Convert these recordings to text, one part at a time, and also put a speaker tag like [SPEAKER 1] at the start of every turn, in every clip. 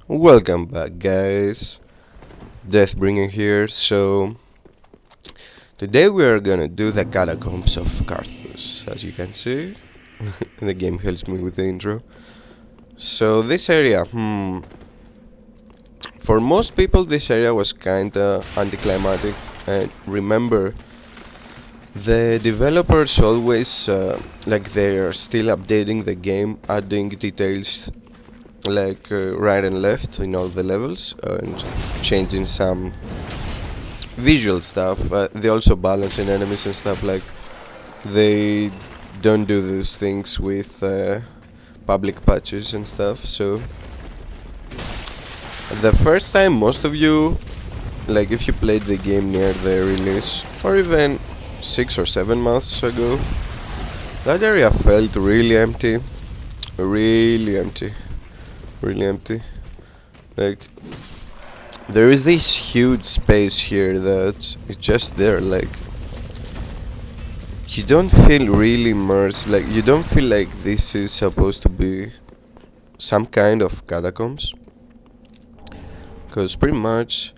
[SPEAKER 1] Welcome back, guys. Deathbringer here. So, today we are gonna do the Catacombs of Carthus, as you can see. The game helps me with the intro. So, this area, for most people, this area was kinda anticlimactic. And remember, the developers always, they are still updating the game, adding details right and left in all the levels and changing some visual stuff. They also balance in enemies and stuff. Like, they don't do those things with public patches and stuff. So the first time most of you, like, if you played the game near the release or even 6 or 7 months ago, that area felt really empty. Really empty. Like, there is this huge space here that is just there. Like, you don't feel really immersed. Like, you don't feel like this is supposed to be some kind of catacombs, because pretty much,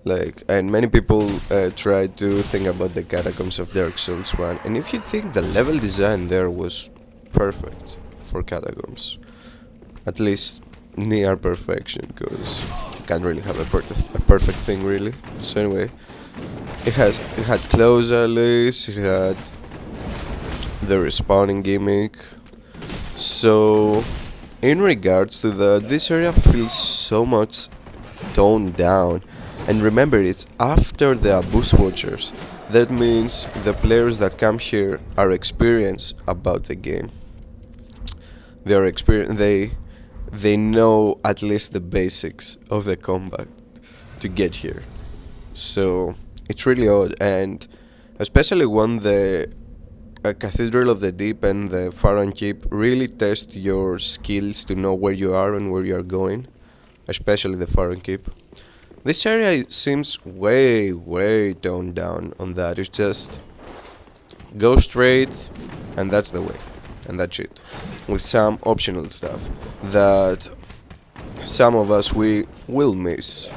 [SPEAKER 1] like, and many people try to think about the catacombs of Dark Souls 1, and if you think the level design there was perfect for catacombs, at least near perfection, because you can't really have a perfect thing, really. So anyway, it had close alleys, it had the respawning gimmick. So in regards to that, this area feels so much toned down. And remember, it's after the Abyss Watchers. That means the players that come here are experienced about the game. They are experienced. They know at least the basics of the combat to get here. So it's really odd, and especially when the Cathedral of the Deep and the Pharaoh Keep really test your skills to know where you are and where you are going, especially the Pharaoh Keep. This area seems way toned down on that. It's just go straight, and that's the way, and that's it, with some optional stuff that some of us we will miss.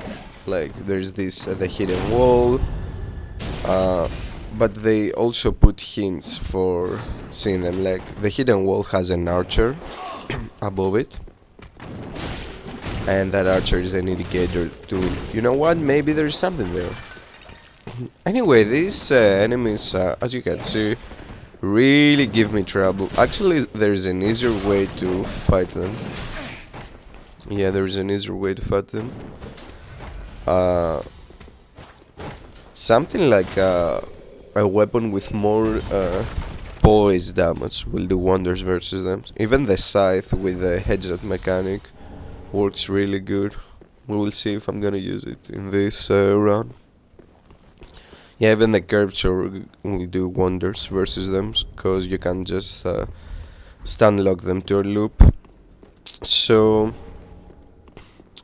[SPEAKER 1] Like, there's this the hidden wall, but they also put hints for seeing them. Like, the hidden wall has an archer above it, and that archer is an indicator to, you know what, maybe there's something there. Anyway, these enemies, as you can see, really give me trouble. Actually, there's an easier way to fight them. Yeah, there's an easier way to fight them. Something like a weapon with more poise damage will do wonders versus them. Even the scythe with the headshot mechanic works really good. We will see if I'm gonna use it in this run. Yeah, even the curvature will do wonders versus them, because you can just stun lock them to a loop. So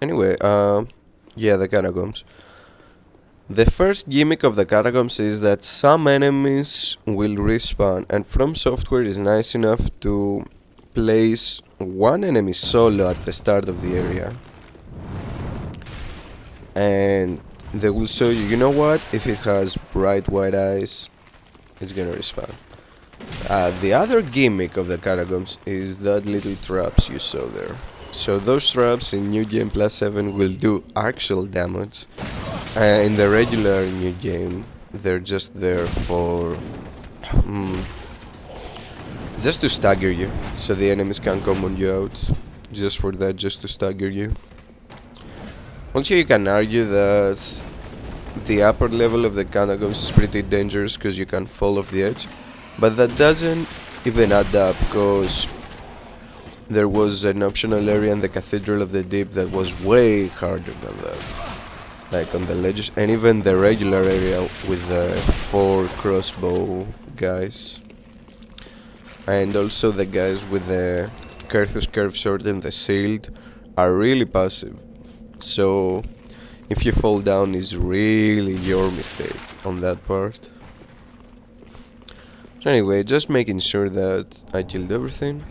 [SPEAKER 1] anyway, yeah, the catacombs. The first gimmick of the catacombs is that some enemies will respawn, and From Software is nice enough to place one enemy solo at the start of the area, and they will show you, you know what, if it has bright white eyes, it's gonna respawn. The other gimmick of the catacombs is that little traps you saw there. So those traps in New Game Plus 7 will do actual damage. In the regular New Game, they're just there for just to stagger you, so the enemies can't come on you out. Just for that, just to stagger you. Also, you can argue that the upper level of the catacombs is pretty dangerous because you can fall off the edge, but that doesn't even add up, because there was an optional area in the Cathedral of the Deep that was way harder than that. Like on the ledges, and even the regular area with the 4 crossbow guys, and also the guys with the Carthus curved sword and the shield are really passive. So if you fall down, is really your mistake on that part. So anyway, just making sure that I killed everything.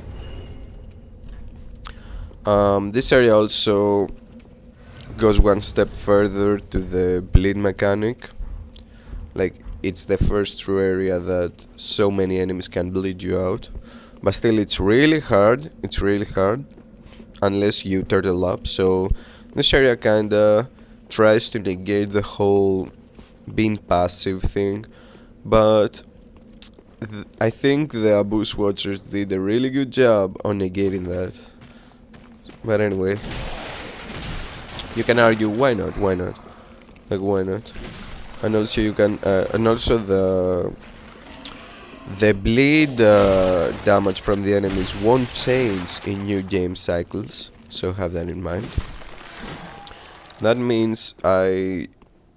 [SPEAKER 1] This area also goes one step further to the bleed mechanic. Like, it's the first true area that so many enemies can bleed you out. But still, it's really hard. It's really hard. Unless you turtle up. So, this area kinda tries to negate the whole being passive thing. But I think the Abyss Watchers did a really good job on negating that. But anyway, you can argue why not? Why not? Like, why not? And also you can and also the bleed damage from the enemies won't change in new game cycles, so have that in mind. That means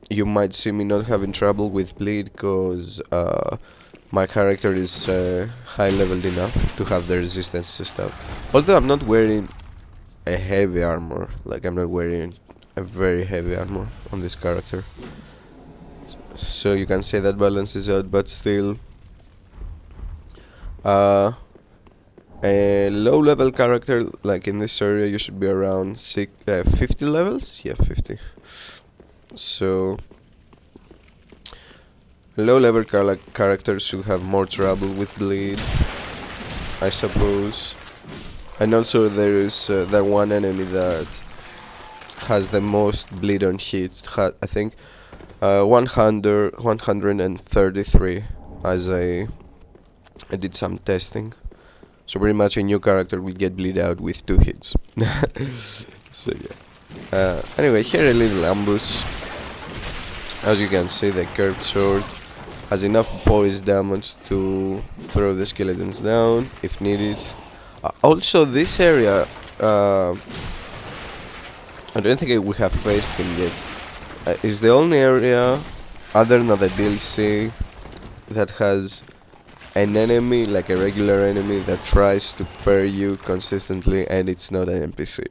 [SPEAKER 1] you might see me not having trouble with bleed because my character is high leveled enough to have the resistance to stuff. Although I'm not wearing a heavy armor, like I'm not wearing a very heavy armor on this character. So you can say that balances out, but still a low level character like in this area you should be around 50 levels. Yeah, 50. So low level characters should have more trouble with bleed, I suppose. And also there is that one enemy that has the most bleed on hit. I think 133 as I did some testing. So pretty much a new character will get bleed out with 2 hits. So yeah. Anyway, here a little ambush. As you can see, the curved sword has enough poise damage to throw the skeletons down if needed. Also, this area, I don't think we have faced him yet. Is the only area other than the DLC that has an enemy, like a regular enemy, that tries to pair you consistently and it's not an NPC.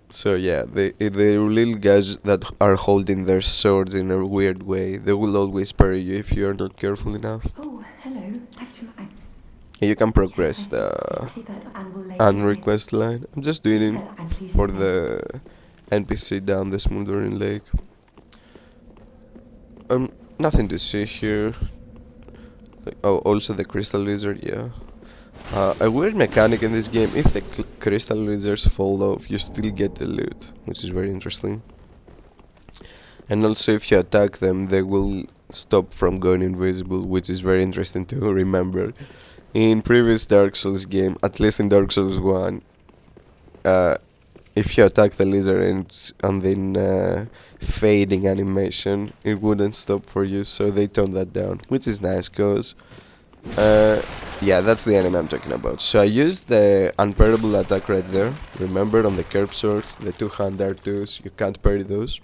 [SPEAKER 1] So yeah, the little guys that are holding their swords in a weird way, they will always pair you if you are not careful enough.
[SPEAKER 2] Oh, hello.
[SPEAKER 1] You can progress the unrequest line. I'm just doing it for the NPC down the smoldering lake. Nothing to see here. Oh, also the crystal lizard, yeah. A weird mechanic in this game, if the crystal lizards fall off, you still get the loot, which is very interesting. And also if you attack them, they will stop from going invisible, which is very interesting to remember. In previous Dark Souls game, at least in Dark Souls 1, if you attack the lizard and then fading animation, it wouldn't stop for you, so they toned that down, which is nice, cause yeah, that's the enemy I'm talking about. So I used the unparable attack right there. Remember, on the curved swords, the 2-hand R2s, you can't parry those.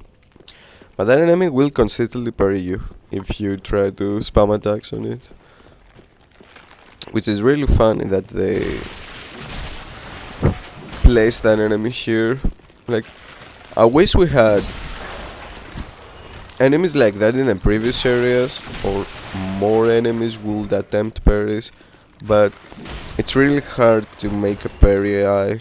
[SPEAKER 1] But that enemy will consistently parry you if you try to spam attacks on it. Which is really funny that they placed that enemy here. Like, I wish we had enemies like that in the previous areas, or more enemies would attempt parries, but it's really hard to make a parry AI.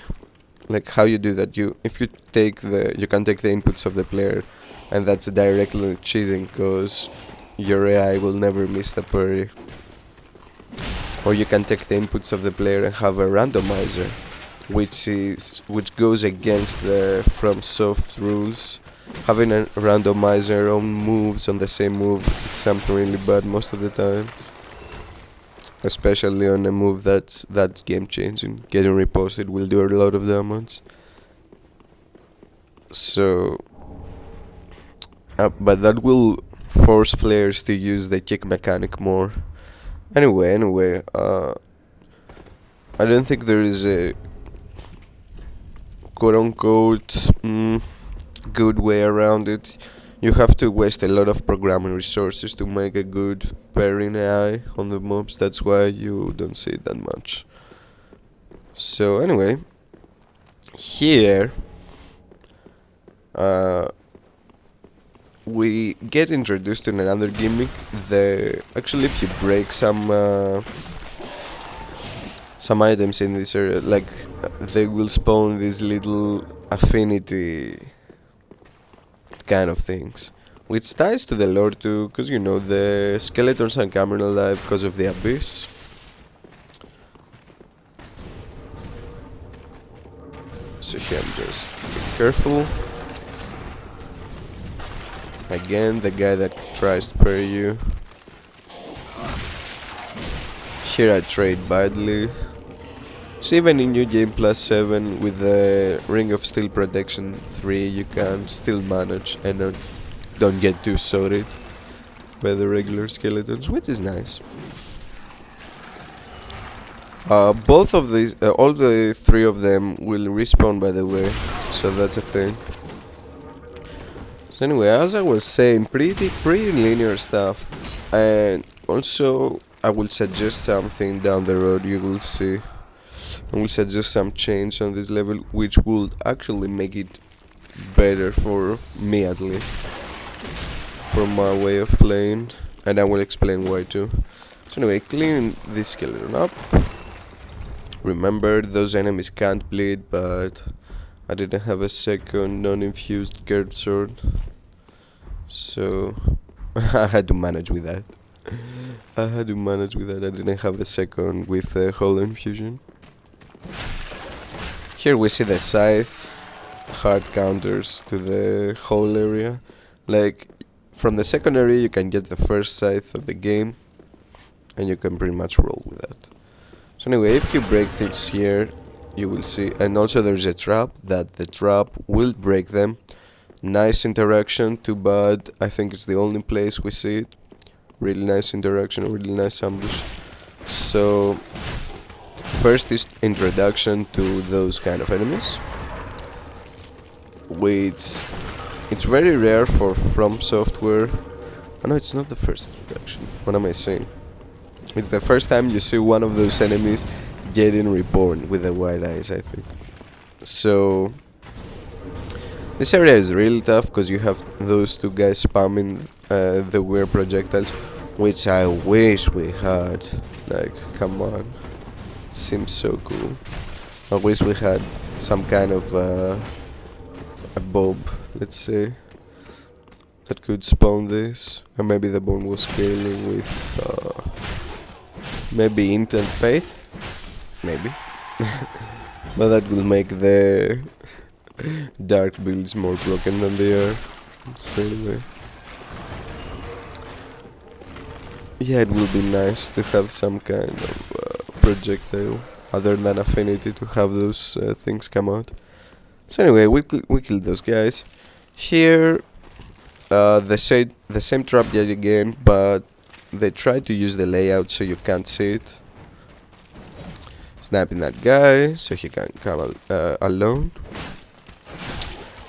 [SPEAKER 1] Like, how you do that? You can take the inputs of the player, and that's directly cheating, because your AI will never miss the parry. Or you can take the inputs of the player and have a randomizer, which goes against the FromSoft rules. Having a randomizer on moves on the same move, it's something really bad most of the time. Especially on a move that's game changing. Getting reposted will do a lot of damage. So but that will force players to use the kick mechanic more. Anyway, I don't think there is a quote-unquote good way around it. You have to waste a lot of programming resources to make a good parrying AI on the mobs. That's why you don't see it that much. So anyway, here we get introduced to another gimmick. Actually, if you break some items in this area, like they will spawn these little affinity kind of things. Which ties to the lore too, because you know, the skeletons are coming alive because of the abyss. So here I'm just being careful. Again, the guy that tries to parry you. Here I trade badly. So even in New Game Plus 7 with the Ring of Steel Protection 3 you can still manage and don't get too sorted by the regular skeletons, which is nice. Both of these, all the three of them will respawn, by the way, so that's a thing. So anyway, as I was saying, pretty linear stuff, and also I will suggest something down the road. You will see. I will suggest some change on this level, which will actually make it better for me, at least, for my way of playing, and I will explain why too. So anyway, clean this skeleton up. Remember, those enemies can't bleed, but I didn't have a second non-infused curved sword, so I had to manage with that. I didn't have a second with hollow infusion. Here we see the scythe, hard counters to the whole area. Like, from the second area you can get the first scythe of the game, and you can pretty much roll with that. So anyway, if you break things here, you will see, and also there's a trap, that the trap will break them. Nice interaction, too bad I think it's the only place we see it. Really nice interaction, really nice ambush. So first is introduction to those kind of enemies, which it's very rare for From Software. Oh no, it's not the first introduction. What am I saying? It's the first time you see one of those enemies getting reborn with the white eyes, I think. So this area is really tough because you have those two guys spamming the weird projectiles, which I wish we had. Like, come on. Seems so cool. I wish we had some kind of a bob, let's say, that could spawn this. Or maybe the bomb was scaling with maybe Intent Faith. Maybe. But that will make the dark builds more broken than they are. So anyway, yeah, it will be nice to have some kind of projectile other than affinity to have those things come out. So anyway, we killed those guys. Here, the same trap yet again, but they try to use the layout so you can't see it. Sniping that guy so he can come alone.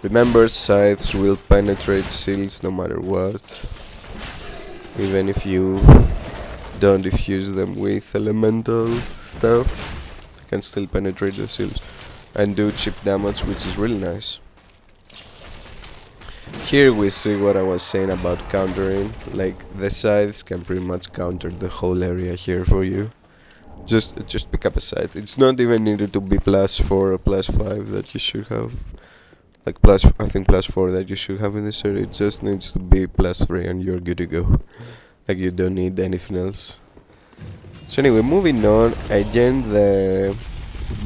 [SPEAKER 1] Remember, scythes will penetrate seals no matter what, even if you don't diffuse them with elemental stuff. They can still penetrate the seals and do chip damage, which is really nice. Here we see what I was saying about countering. Like, the scythes can pretty much counter the whole area here for you. Just pick up a scythe. It's not even needed to be +4 or +5 that you should have. Like I think +4 that you should have in this area. It just needs to be +3 and you're good to go. Like, you don't need anything else. So anyway, moving on. Again, the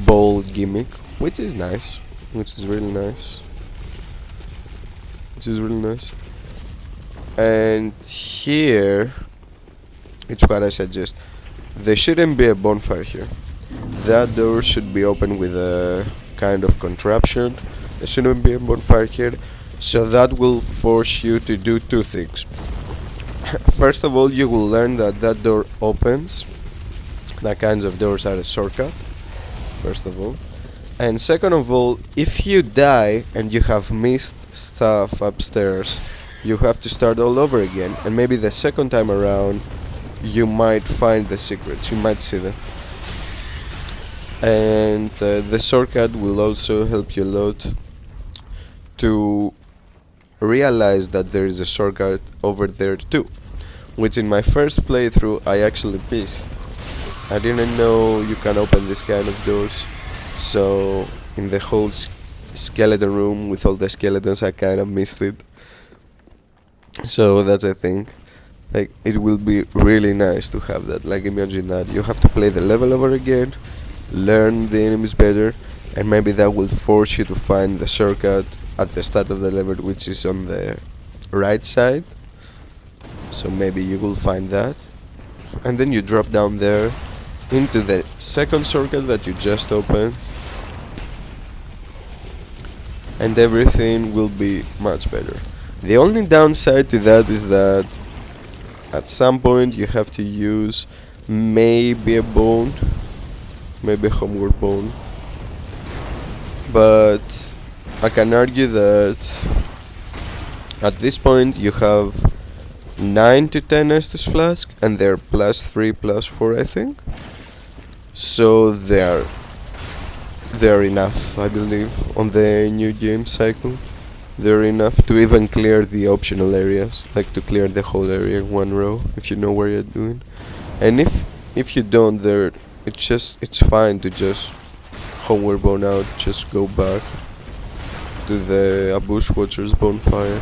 [SPEAKER 1] ball gimmick, which is nice. Which is really nice. And here, it's what I suggest. There shouldn't be a bonfire here. That door should be open with a kind of contraption. There shouldn't be a bonfire here. So that will force you to do two things. First of all, you will learn that door opens. That kinds of doors are a shortcut, first of all. And second of all, if you die and you have missed stuff upstairs, you have to start all over again. And maybe the second time around, you might find the secrets, you might see them. And the shortcut will also help you a lot to realize that there is a shortcut over there too, which in my first playthrough I actually missed. I didn't know you can open this kind of doors, so in the whole skeleton room with all the skeletons I kind of missed it. So that's I think. Like it will be really nice to have that. Like imagine that you have to play the level over again, learn the enemies better, and maybe that will force you to find the shortcut at the start of the level, which is on the right side. So maybe you will find that, and then you drop down there into the second shortcut that you just opened, and everything will be much better. The only downside to that is that at some point you have to use maybe a bone, maybe a homeward bone, but I can argue that at this point you have 9 to 10 Estus flask and they're +3 +4 I think, so they're enough I believe on the new game cycle. They're enough to even clear the optional areas, like to clear the whole area in one row if you know what you're doing. And if you don't, it's fine to just homeward bone out, just go back to the Bushwatcher's bonfire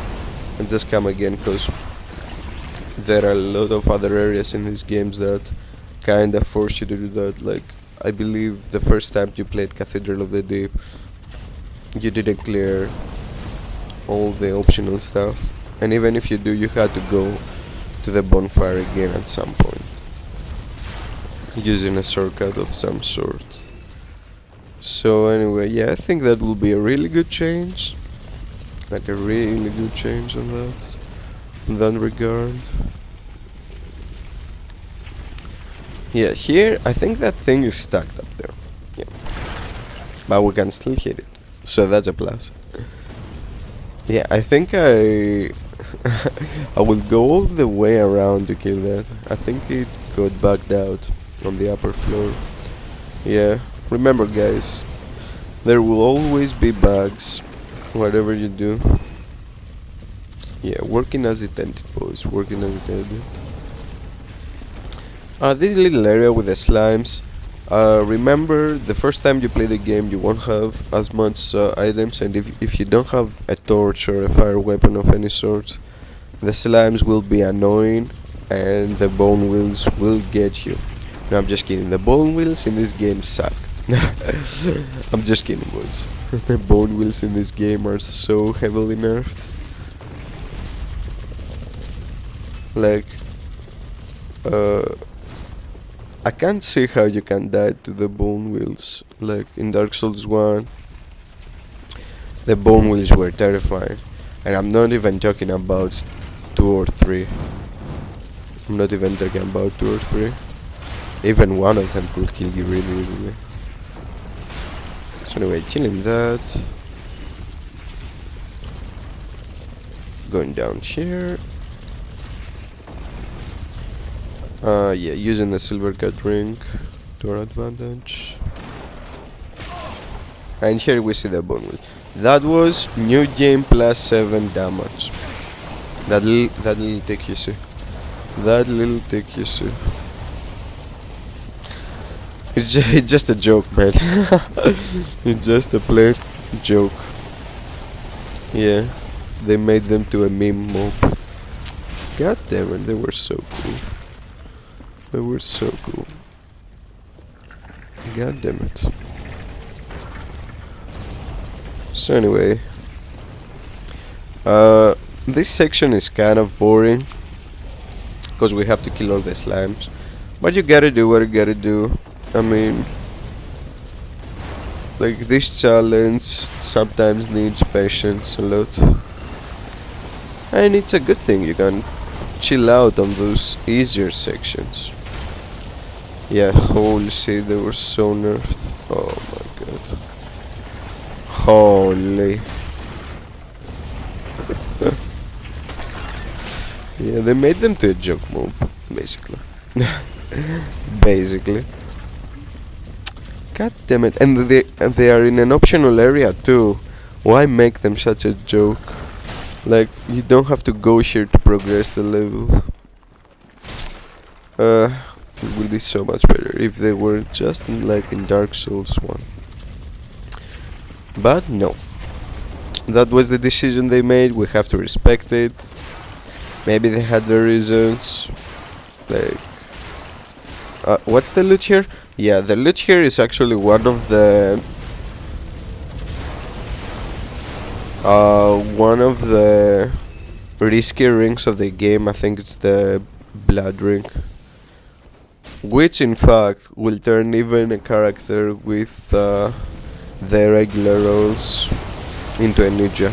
[SPEAKER 1] and just come again, because there are a lot of other areas in these games that kinda force you to do that. Like I believe the first time you played Cathedral of the Deep, you didn't clear all the optional stuff, and even if you do, you had to go to the bonfire again at some point using a shortcut of some sort. So anyway, yeah, I think that will be a really good change, like a really good change on that, in that regard. Yeah, here I think that thing is stuck up there, yeah, but we can still hit it, so that's a plus. Yeah, I think I will go all the way around to kill that. I think it got bugged out on the upper floor. Yeah, remember guys, there will always be bugs, whatever you do. Yeah, working as intended, boys, working as intended. This little area with the slimes, remember the first time you play the game you won't have as much items, and if you don't have a torch or a fire weapon of any sort, the slimes will be annoying and the bone wheels will get you. No, I'm just kidding, the bone wheels in this game suck. I'm just kidding, boys. The bone wheels in this game are so heavily nerfed. Like I can't see how you can die to the bone wheels. Like in Dark Souls 1, the bone wheels were terrifying, and I'm not even talking about 2 or 3. I'm not even talking about 2 or 3. Even one of them could kill you really easily. So anyway, killing that. Going down here. Yeah, using the silver cut ring to our advantage. And here we see the bone wheel. That was new game +7 damage. That little tick you see. That little tick you see. It's just a joke, man. It's just a plain joke. Yeah, they made them to a meme mob. God damn it, they were so cool. They were so cool. God damn it. So anyway, this section is kind of boring because we have to kill all the slimes, but you gotta do what you gotta do. I mean, like this challenge sometimes needs patience a lot, and it's a good thing. You can chill out on those easier sections. Yeah, holy shit, they were so nerfed. Oh my god. Holy. Yeah, they made them to a joke mob, basically. Basically. God damn it. And they are in an optional area too. Why make them such a joke? Like, you don't have to go here to progress the level. It will be so much better if they were just in Dark Souls 1. But no. That was the decision they made, we have to respect it. Maybe they had their reasons. Like, what's the loot here? Yeah, the loot here is actually one of the risky rings of the game. I think it's the blood ring, which in fact will turn even a character with the regular rolls into a ninja.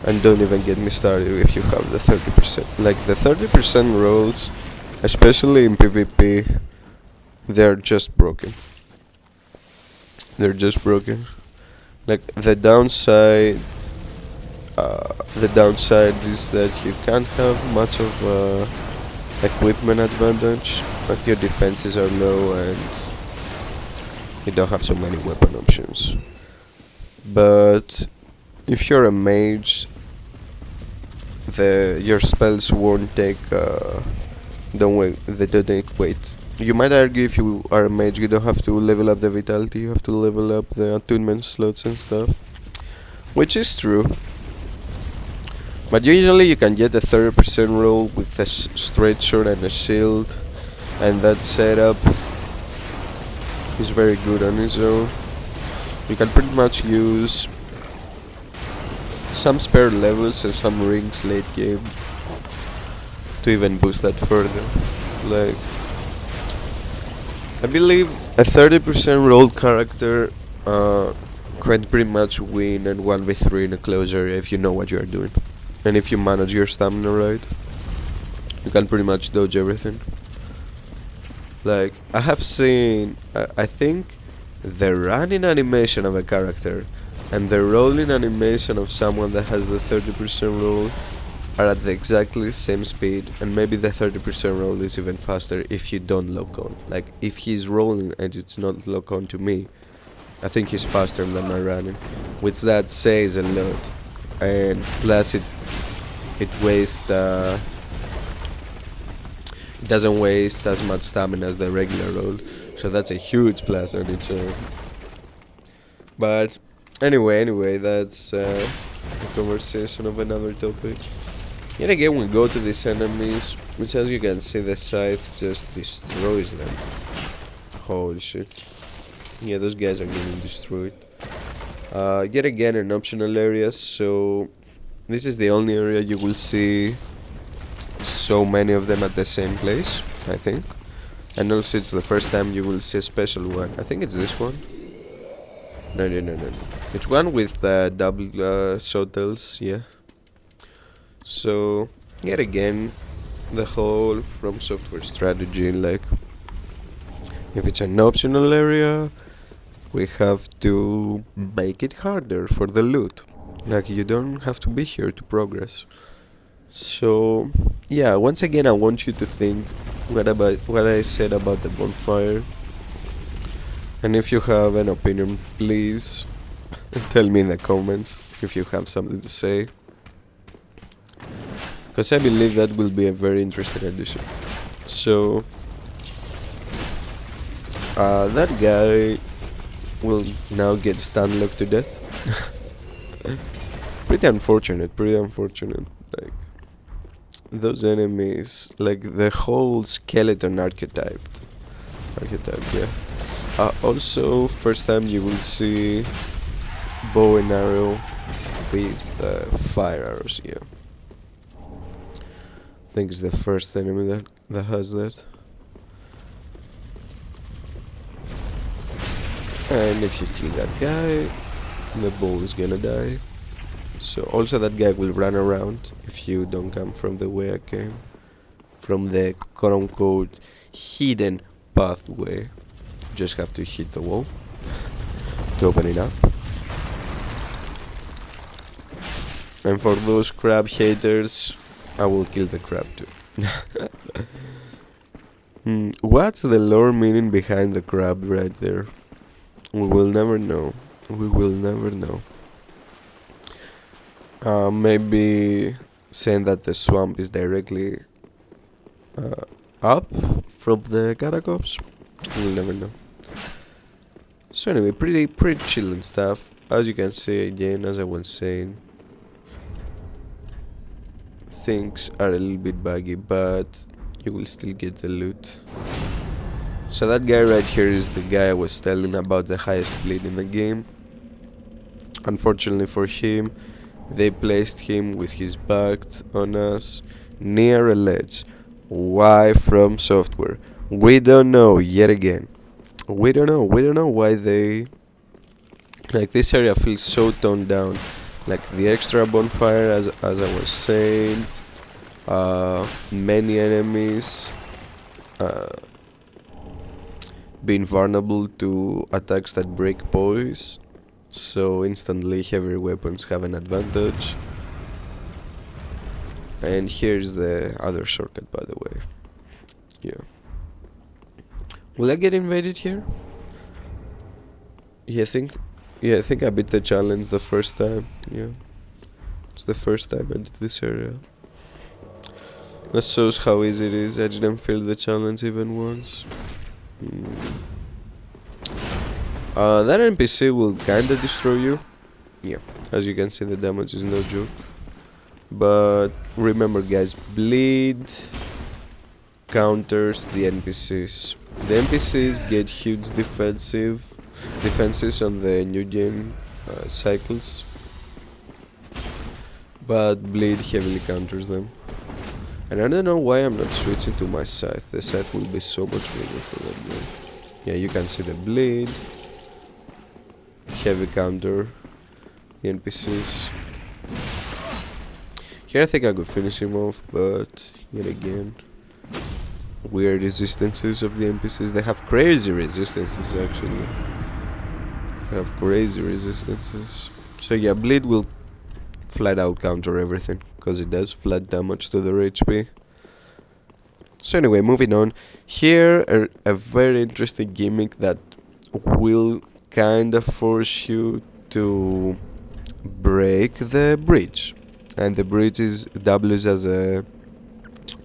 [SPEAKER 1] And don't even get me started if you have the 30%. Like the 30% rolls, especially in PvP, they're just broken. They're just broken. Like the downside is that you can't have much of equipment advantage, but your defenses are low and you don't have so many weapon options. But if you're a mage, your spells won't take they don't take weight. You might argue if you are a mage you don't have to level up the vitality, you have to level up the attunement slots and stuff, which is true. But usually you can get a 30% roll with a straight sword and a shield, and that setup is very good on its own. You can pretty much use some spare levels and some rings late game to even boost that further. Like, I believe a 30% rolled character can pretty much win and 1v3 in a close area if you know what you are doing. And if you manage your stamina right, you can pretty much dodge everything. Like, I have seen, I think the running animation of a character and the rolling animation of someone that has the 30% roll are at the exactly same speed, and maybe the 30% roll is even faster if you don't lock on. Like, if he's rolling and it's not lock on to me, I think he's faster than my running, which that says a lot. And plus it wastes it doesn't waste as much stamina as the regular roll, so that's a huge plus on its own. But anyway, that's a conversation of another topic. Yet again, we go to these enemies, which, as you can see, the scythe just destroys them. Holy shit. Yeah, those guys are getting destroyed. Yet again, an optional area, so this is the only area you will see so many of them at the same place, I think. And also it's the first time you will see a special one. I think it's this one. No. It's one with double shotels, yeah. So, yet again, the whole From Software strategy, like, if it's an optional area, we have to make it harder for the loot. Like, you don't have to be here to progress. So, yeah, once again, I want you to think what I said about the bonfire. And if you have an opinion, please tell me in the comments if you have something to say, because I believe that will be a very interesting addition. So, that guy will now get stun locked to death. Pretty unfortunate. Like, those enemies, like the whole skeleton archetype, yeah. Also, first time you will see bow and arrow with fire arrows, yeah. I think it's the first enemy that has that. And if you kill that guy, the bull is gonna die. So also that guy will run around if you don't come from the way I came, from the quote-unquote hidden pathway. Just have to hit the wall to open it up. And for those crab haters, I will kill the crab too. What's the lore meaning behind the crab right there? We will never know. Maybe saying that the swamp is directly up from the Catacombs. We'll never know. So anyway, pretty chill and stuff. As you can see, again, as I was saying, things are a little bit buggy, but you will still get the loot. So that guy right here is the guy I was telling about, the highest bleed in the game. Unfortunately for him, they placed him with his back on us near a ledge. Why From Software? We don't know yet again. We don't know why they... Like, this area feels so toned down. Like the extra bonfire, as I was saying, many enemies being vulnerable to attacks that break poise, so instantly heavy weapons have an advantage. And here's the other shortcut, by the way. Yeah. Will I get invaded here? Yeah, I think I beat the challenge the first time. Yeah. It's the first time I did this area. That shows how easy it is. I didn't fail the challenge even once. That NPC will kinda destroy you. Yeah, as you can see, the damage is no joke. But remember, guys, bleed counters the NPCs. The NPCs get huge defenses on the new game cycles, but bleed heavily counters them. And I don't know why I'm not switching to my scythe. The scythe will be so much bigger for that game. Yeah, you can see the bleed, heavy counter the NPCs. Here I think I could finish him off, but yet again, weird resistances of the NPCs. They have crazy resistances, actually. They have crazy resistances. So yeah, bleed will flat out counter everything, because it does flat damage to their HP. So anyway, moving on. Here, a very interesting gimmick that will kind of force you to break the bridge. And the bridge doubles as a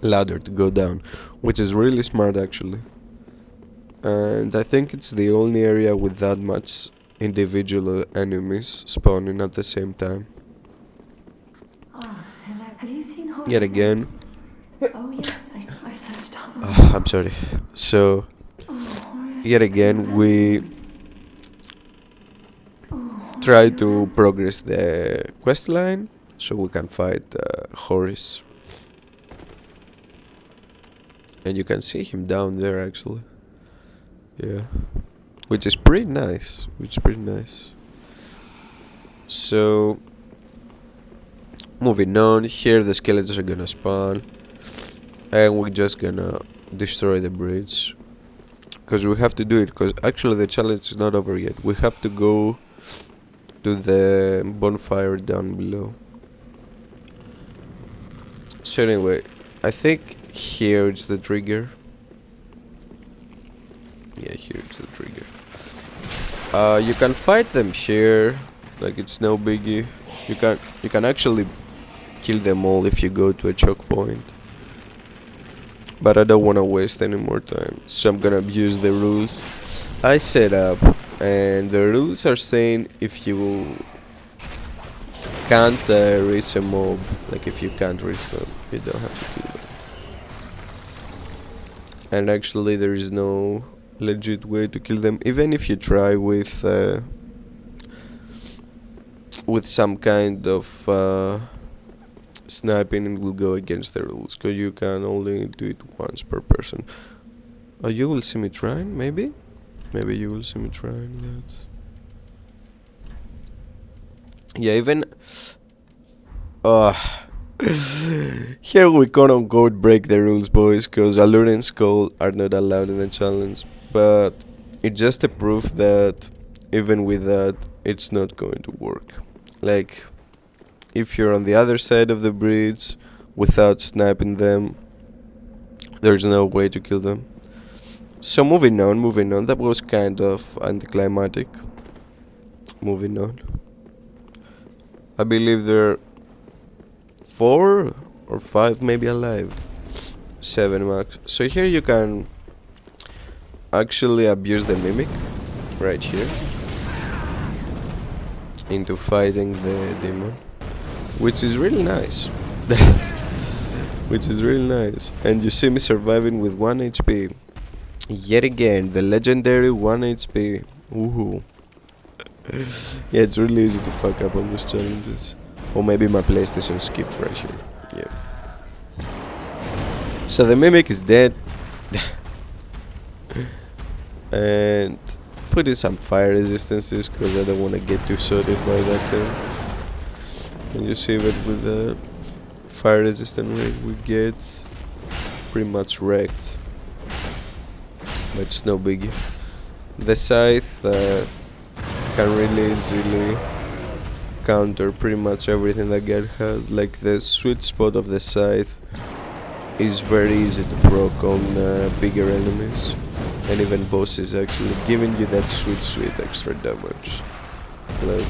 [SPEAKER 1] ladder to go down, which is really smart, actually. And I think it's the only area with that much individual enemies spawning at the same time.
[SPEAKER 2] Have you seen
[SPEAKER 1] Yet again.
[SPEAKER 2] Oh yes, I searched all
[SPEAKER 1] I'm sorry. So, yet again, we try to progress the quest line so we can fight Horus. And you can see him down there, actually. Yeah. Which is pretty nice. So, moving on. Here the skeletons are gonna spawn. And we're just gonna destroy the bridge. Because we have to do it. Because actually the challenge is not over yet. We have to go to the bonfire down below. So anyway, I think here it's the trigger. Yeah, here it's the trigger. You can fight them here, like it's no biggie. You can actually kill them all if you go to a choke point. But I don't want to waste any more time, so I'm gonna abuse the rules I set up. And the rules are saying if you can't reach a mob, like if you can't reach them, you don't have to kill them. And actually there is no legit way to kill them, even if you try with some kind of sniping. It will go against the rules, because you can only do it once per person. You will see me trying, maybe you will see me trying that. Yeah, even here we quote unquote break the rules, boys, because Allure and Skull are not allowed in the challenge. But it's just a proof that even with that, it's not going to work. Like, if you're on the other side of the bridge without sniping them, there's no way to kill them. So moving on, that was kind of anticlimactic. Moving on. I believe there are 4 or 5 maybe alive. 7 max. So here you can actually abuse the mimic right here into fighting the demon, which is really nice. which is really nice. And you see me surviving with 1 HP. Yet again, the legendary 1 HP. Woohoo. Yeah, it's really easy to fuck up on those challenges. Or maybe my PlayStation skipped right here. Yeah. So the mimic is dead. And put in some fire resistances because I don't want to get too sorted by that thing. And you see that with the fire resistant rate we get pretty much wrecked. But it's no biggie. The scythe can really easily counter pretty much everything that God has. Like the sweet spot of the scythe is very easy to proc on bigger enemies and even bosses, actually giving you that sweet extra damage. Like,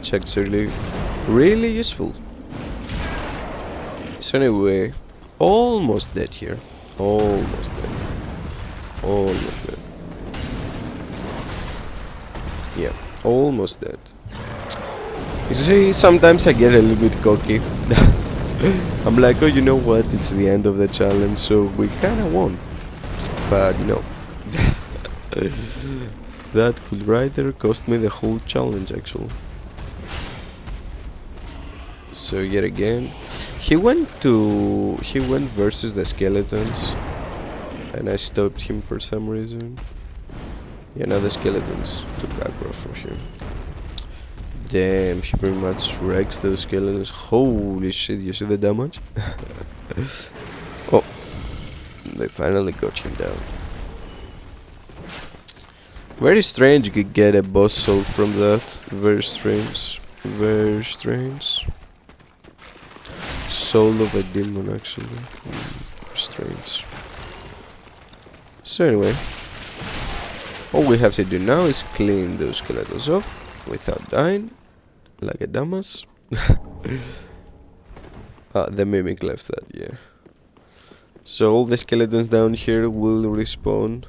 [SPEAKER 1] checks really useful. So anyway, almost dead here. Almost dead. Yeah, almost dead. You see, sometimes I get a little bit cocky. I'm like, oh, you know what? It's the end of the challenge, so we kinda won. But no. That could right there cost me the whole challenge, actually. So yet again, he went versus the skeletons, and I stopped him for some reason. Yeah, now the skeletons took aggro for him. Damn, he pretty much wrecks those skeletons. Holy shit, you see the damage? Oh, they finally got him down. Very strange you could get a boss soul from that. Very strange. Very strange. Soul of a demon, actually. Strange. So anyway, all we have to do now is clean those skeletons off without dying, like a dumbass. The mimic left that, yeah. So all the skeletons down here will respawn,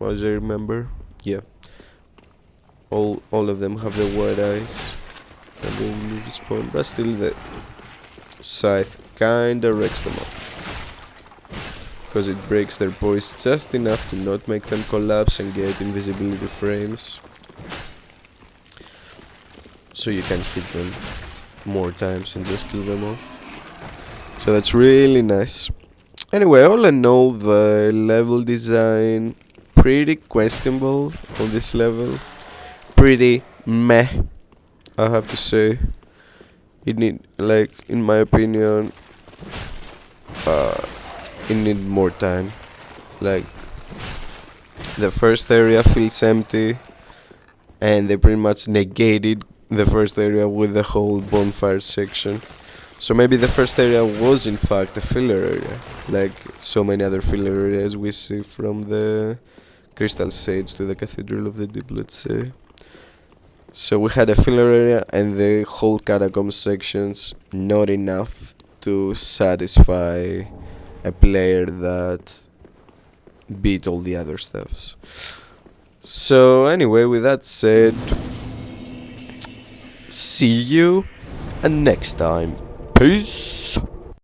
[SPEAKER 1] as I remember. Yeah. All of them have the white eyes, and they will respawn, but still the scythe kinda wrecks them up. Because it breaks their poise just enough to not make them collapse and get invisibility frames. So you can hit them more times and just kill them off. So that's really nice. Anyway, all in all, the level design pretty questionable on this level. Pretty meh, I have to say. It need, like, in my opinion, it need more time. Like, the first area feels empty, and they pretty much negated the first area with the whole bonfire section. So maybe the first area was in fact a filler area, like so many other filler areas we see, from the Crystal Sage to the Cathedral of the Deep, let's say. So we had a filler area and the whole Catacombs sections not enough to satisfy a player that beat all the other stuffs. So anyway, with that said, see you next time. Peace.